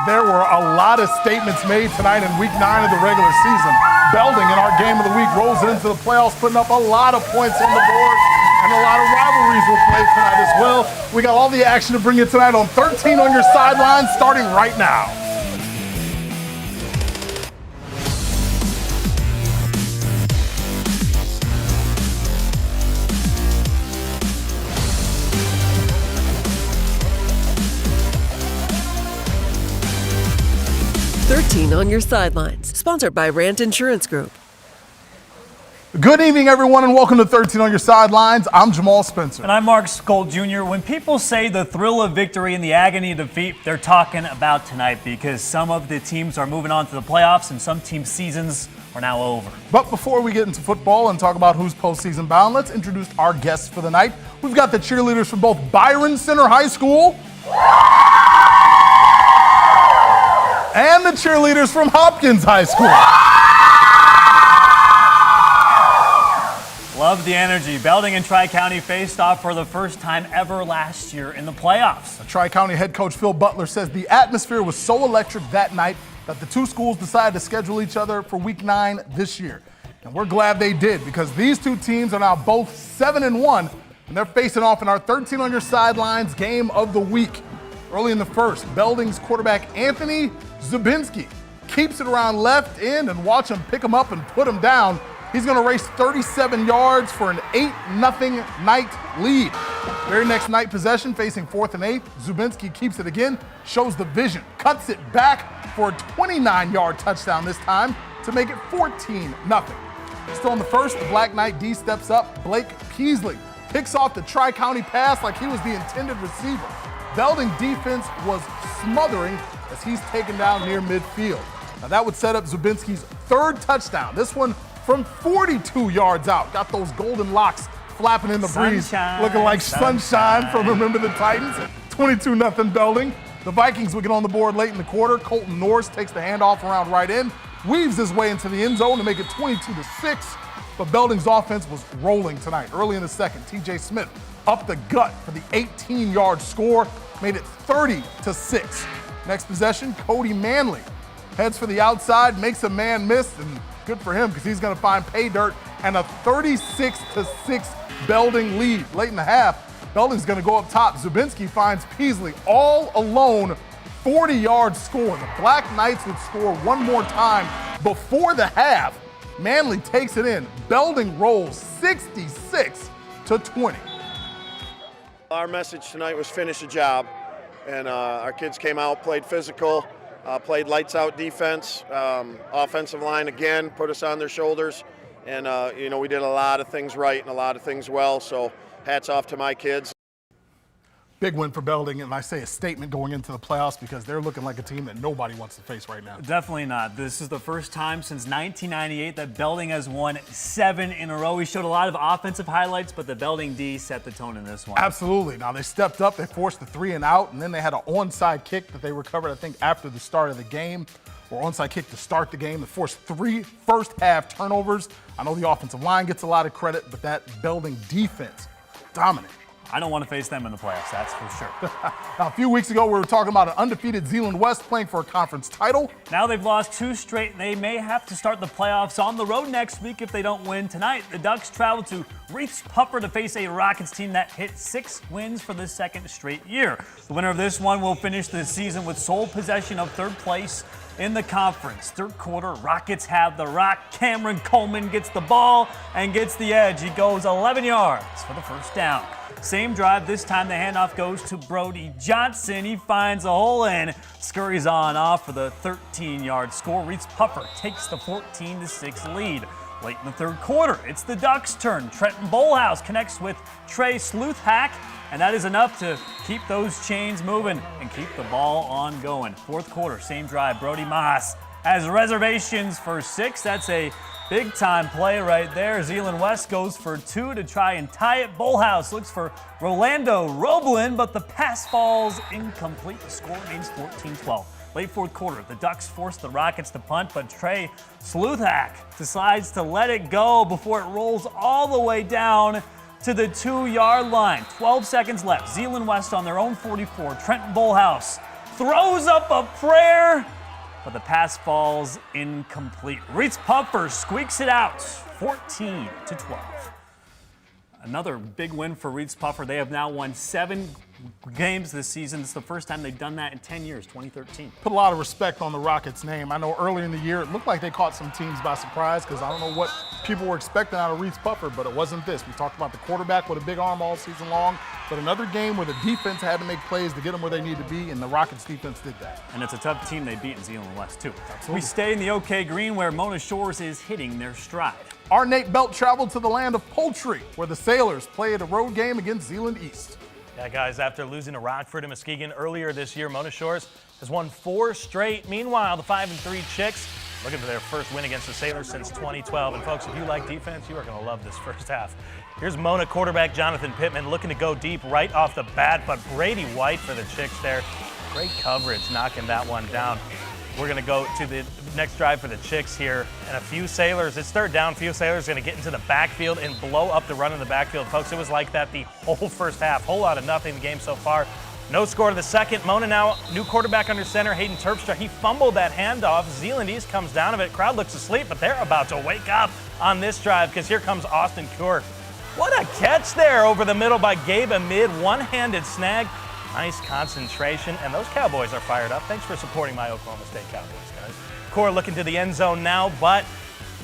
There were a lot of statements made tonight in week 9 of the regular season. Belding in our game of the week rolls into the playoffs, putting up a lot of points on the board, and a lot of rivalries will play tonight as well. We got all the action to bring you tonight on 13 on Your Sidelines, starting right now. On Your Sidelines, sponsored by Rant Insurance Group. Good evening, everyone, and welcome to 13 on Your Sidelines. I'm Jamal Spencer. And I'm Mark Skolt Jr. When people say the thrill of victory and the agony of defeat, they're talking about tonight because some of the teams are moving on to the playoffs and some teams' seasons are now over. But before we get into football and talk about who's postseason bound, let's introduce our guests for the night. We've got the cheerleaders from both Byron Center High School and the cheerleaders from Hopkins High School. Love the energy. Belding and Tri-County faced off for the first time ever last year in the playoffs. Tri-County head coach Phil Butler says the atmosphere was so electric that night that the two schools decided to schedule each other for week 9 this year. And we're glad they did because these two teams are now both 7-1 and they're facing off in our 13 on Your Sidelines game of the week. Early in the first, Belding's quarterback Anthony Zubinski keeps it around left end, and watch him pick him up and put him down. He's going to race 37 yards for an 8-0 Knight lead. Very next Knight possession, facing 4th and 8, Zubinski keeps it again, shows the vision, cuts it back for a 29-yard touchdown this time to make it 14-0. Still in the first, the Black Knight D steps up. Blake Peasley picks off the Tri-County pass like he was the intended receiver. Belding defense was smothering as he's taken down near midfield. Now that would set up Zubinski's 3rd touchdown. This one from 42 yards out. Got those golden locks flapping in the breeze, looking like sunshine from Remember the Titans. 22-0 Belding. The Vikings would get on the board late in the quarter. Colton Norris takes the handoff around right end, weaves his way into the end zone to make it 22-6. But Belding's offense was rolling tonight. Early in the second, TJ Smith up the gut for the 18-yard score, made it 30-6. Next possession, Cody Manley heads for the outside, makes a man miss, and good for him because he's going to find pay dirt and a 36-6 Belding lead. Late in the half, Belding's going to go up top. Zubinski finds Peasley all alone, 40-yard score. The Black Knights would score one more time before the half. Manley takes it in. Belding rolls 66-20. Our message tonight was finish the job, and our kids came out, played physical, played lights out defense, offensive line again, put us on their shoulders, and we did a lot of things right and a lot of things well, so hats off to my kids. Big win for Belding, and I say a statement going into the playoffs because they're looking like a team that nobody wants to face right now. Definitely not. This is the first time since 1998 that Belding has won 7 in a row. We showed a lot of offensive highlights, but the Belding D set the tone in this one. Absolutely. Now, they stepped up. They forced the 3 and out, and then they had an onside kick that they recovered, I think, after the start of the game, or onside kick to start the game. They forced 3 first-half turnovers. I know the offensive line gets a lot of credit, but that Belding defense, dominant. I don't want to face them in the playoffs, that's for sure. Now, a few weeks ago, we were talking about an undefeated Zeeland West playing for a conference title. Now they've lost 2 straight. They may have to start the playoffs on the road next week if they don't win tonight. The Ducks travel to Reedsport to face a Rockets team that hit 6 wins for the 2nd straight year. The winner of this one will finish the season with sole possession of 3rd place in the conference. 3rd quarter, Rockets have the rock. Cameron Coleman gets the ball and gets the edge. He goes 11 yards for the first down. Same drive, this time the handoff goes to Brody Johnson. He finds a hole in, scurries on off for the 13-yard score. Reedsport takes the 14-6 lead. Late in the 3rd quarter, it's the Ducks' turn. Trenton Bolhouse connects with Trey Sleuthhack, and that is enough to keep those chains moving and keep the ball on going. 4th quarter, same drive, Brody Moss has reservations for 6. That's a big-time play right there. Zeeland West goes for 2 to try and tie it. Bolhouse looks for Rolando Roblin, but the pass falls incomplete. The score remains 14-12. Late 4th quarter, the Ducks force the Rockets to punt, but Trey Sleuthhack decides to let it go before it rolls all the way down to the 2-yard line. 12 seconds left. Zeeland West on their own 44. Trenton Bolhouse throws up a prayer, but the pass falls incomplete. Reedsport Puffer squeaks it out, 14-12. Another big win for Reedsport Puffer. They have now won 7 games this season. It's the first time they've done that in 10 years, 2013. Put a lot of respect on the Rockets' name. I know earlier in the year it looked like they caught some teams by surprise because I don't know what people were expecting out of Reedsport Puffer, but it wasn't this. We talked about the quarterback with a big arm all season long, but another game where the defense had to make plays to get them where they need to be, and the Rockets' defense did that. And it's a tough team they beat in Zeeland West, too. Absolutely. We stay in the OK Green where Mona Shores is hitting their stride. Our Nate Belt traveled to the land of poultry, where the Sailors played a road game against Zeeland East. Yeah, guys, after losing to Rockford and Muskegon earlier this year, Mona Shores has won 4 straight. Meanwhile, the 5-3 Chicks looking for their first win against the Sailors since 2012. And folks, if you like defense, you are going to love this first half. Here's Mona quarterback Jonathan Pittman looking to go deep right off the bat, but Brady White for the Chicks there. Great coverage, knocking that one down. We're going to go to the next drive for the Chicks here. And a few Sailors, it's third down, few Sailors going to get into the backfield and blow up the run in the backfield. Folks, it was like that the whole first half. Whole lot of nothing in the game so far. No score to the second. Mona now, new quarterback under center, Hayden Terpstra. He fumbled that handoff. Zeeland East comes down of it. Crowd looks asleep, but they're about to wake up on this drive because here comes Austin Cure. What a catch there over the middle by Gabe Amid. One-handed snag. Nice concentration, and those Cowboys are fired up. Thanks for supporting my Oklahoma State Cowboys, guys. Core looking to the end zone now, but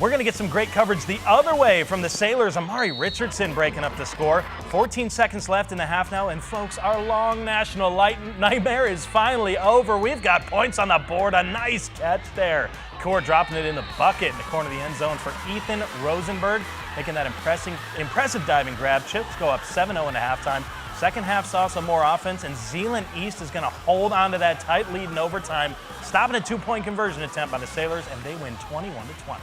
we're going to get some great coverage the other way from the Sailors. Amari Richardson breaking up the score. 14 seconds left in the half now, and folks, our long national nightmare is finally over. We've got points on the board. A nice catch there. Core dropping it in the bucket in the corner of the end zone for Ethan Rosenberg, making that impressive diving grab. Chips go up 7-0 in the halftime. Second half saw some more offense, and Zeeland East is going to hold on to that tight lead in overtime, stopping a 2-point conversion attempt by the Sailors, and they win 21-20.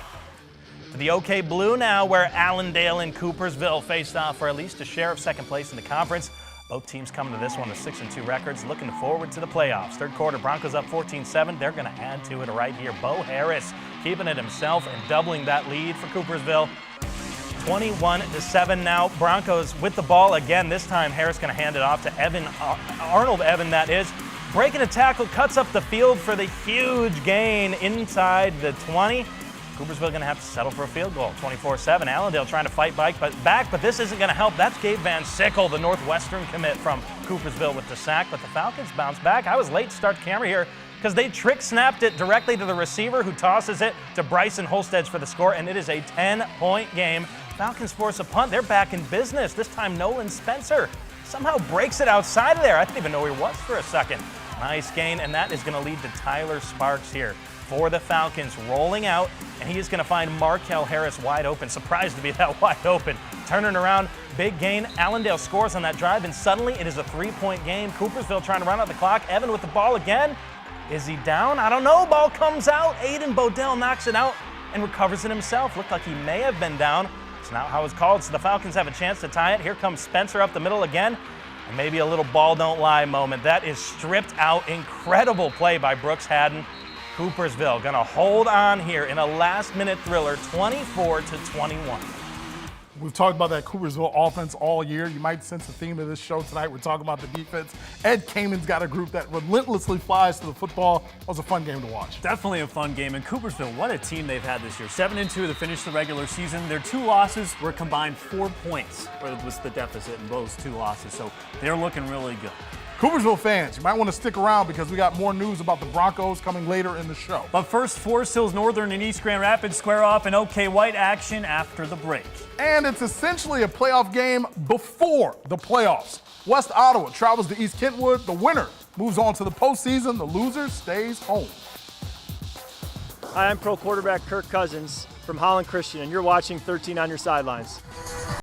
To the OK Blue now, where Allendale and Coopersville faced off for at least a share of second place in the conference. Both teams coming to this one with 6-2 records, looking forward to the playoffs. Third quarter, Broncos up 14-7. They're going to add to it right here. Bo Harris keeping it himself and doubling that lead for Coopersville. 21-7 now. Broncos with the ball again. This time Harris going to hand it off to Arnold Evan, that is. Breaking a tackle, cuts up the field for the huge gain inside the 20. Coopersville going to have to settle for a field goal. 24-7. Allendale trying to fight back, but this isn't going to help. That's Gabe Van Sickle, the Northwestern commit from Coopersville with the sack, but the Falcons bounce back. I was late to start the camera here because they trick-snapped it directly to the receiver who tosses it to Bryson Holstead for the score, and it is a 10-point game. Falcons force a punt. They're back in business. This time Nolan Spencer somehow breaks it outside of there. I didn't even know where he was for a second. Nice gain, and that is going to lead to Tyler Sparks here for the Falcons, rolling out, and he is going to find Markel Harris wide open. Surprised to be that wide open. Turning around, big gain. Allendale scores on that drive, and suddenly it is a 3-point game. Coopersville trying to run out the clock. Evan with the ball again. Is he down? I don't know. Ball comes out. Aiden Bodell knocks it out and recovers it himself. Looked like he may have been down. It's not how it's called, so the Falcons have a chance to tie it. Here comes Spencer up the middle again. And maybe a little ball don't lie moment. That is stripped out. Incredible play by Brooks Haddon. Coopersville going to hold on here in a last-minute thriller, 24-21. We've talked about that Coopersville offense all year. You might sense the theme of this show tonight. We're talking about the defense. Ed Kamin's got a group that relentlessly flies to the football. That was a fun game to watch. Definitely a fun game. And Coopersville, what a team they've had this year. 7-2 to finish the regular season. Their 2 losses were combined 4 points, where it was the deficit in those 2 losses. So they're looking really good. Coopersville fans, you might want to stick around because we got more news about the Broncos coming later in the show. But first, Forest Hills Northern and East Grand Rapids square off in OK White action after the break. And it's essentially a playoff game before the playoffs. West Ottawa travels to East Kentwood. The winner moves on to the postseason. The loser stays home. Hi, I'm pro quarterback Kirk Cousins from Holland Christian, and you're watching 13 on Your Sidelines.